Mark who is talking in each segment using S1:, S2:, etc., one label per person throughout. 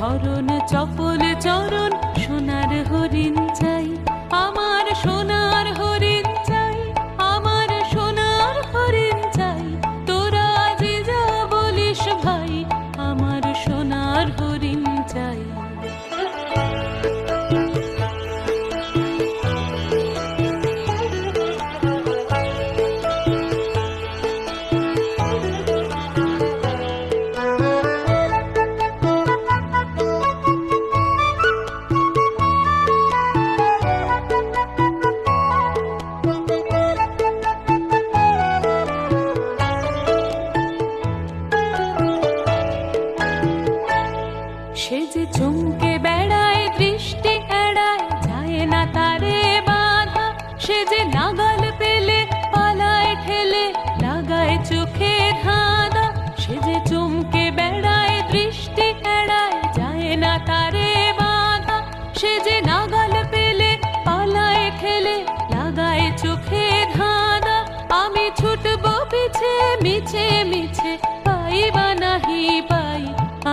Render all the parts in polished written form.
S1: হরণ চপল চরণ সোনার হরিণ চাই, আমার সোনার হরিণ চাই, আমার সোনার হরিণ চাই। তোরা যে যা বলিস ভাই, আমার সোনার হরিণ চাই। সে যে চমকে বেড়ায়, দৃষ্টি এড়ায়, যায় না তারে বাধা। সে যে নাগাল পেলে পালায় ঠেলে, লাগায় চোখে ধাঁধা। সে যে চমকে বেড়ায়, দৃষ্টি এড়ায়, যায় না তারে বাধা। সে যে নাগাল পেলে পালায় ঠেলে, লাগায় চোখে ধাঁধা। আমি ছুটবো পিছে মিছে মিছে, পাই বা নাহি পাই।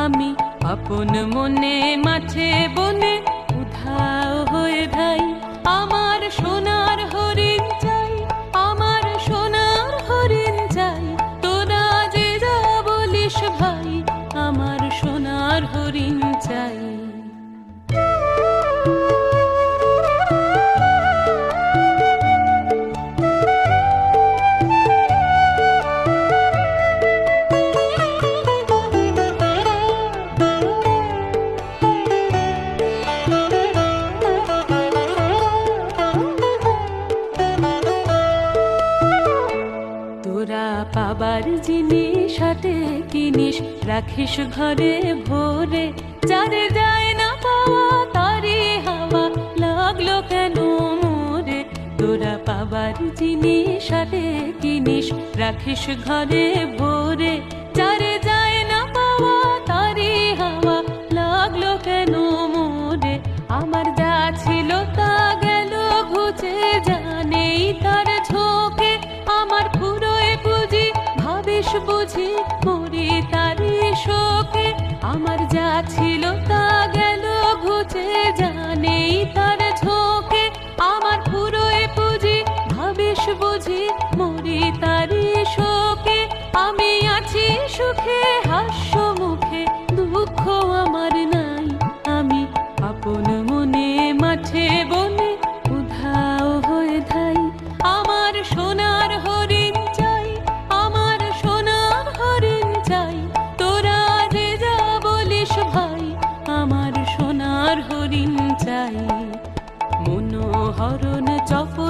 S1: আমি আপন মনে মাঠে বনে উধাও হয়ে ধাই। আমার সোনার হরিণ চাই, আমার সোনার হরিণ চাই। তোরা যে যা বলিস ভাই, আমার সোনার হরিণ চাই। তোরা পাবার জিনিস হাতে কিনিস, রাখিস ঘরে ভরে। যারে যায় না পাওয়া তারি হাওয়া লাগলো কেন মোরে। তোরা পাবার জিনিস হাতে কিনিস, রাখিস ঘরে ভরে। যারে যায় না পাওয়া তারি হাওয়া লাগলো কেন মোরে। আমার যা ছিল তা গেল ঘুচে, জানেই তার ঝোঁকে। আমার ফুরোয় পুঁজি ভাবিস বুঝি, মরি তারি শোকে। আমার যা ছিল তা গেল ঘুচে, জানেই তার ঝোঁকে। আমার ফুরোয় পুঁজি ভাবিস বুঝি, মরি তারি শোকে। আমি আছি সুখে হাস্য মুখে, দুঃখ আমার নাই। আমি আপন মনে মাঠে বনে উধাও হয়ে ধাই। আমার সোনার হরিণ চাই, আমার সোনার হরিণ চাই। তোরা যে যা বলিস ভাই, আমার সোনার হরিণ চাই। মনোহরণ চপল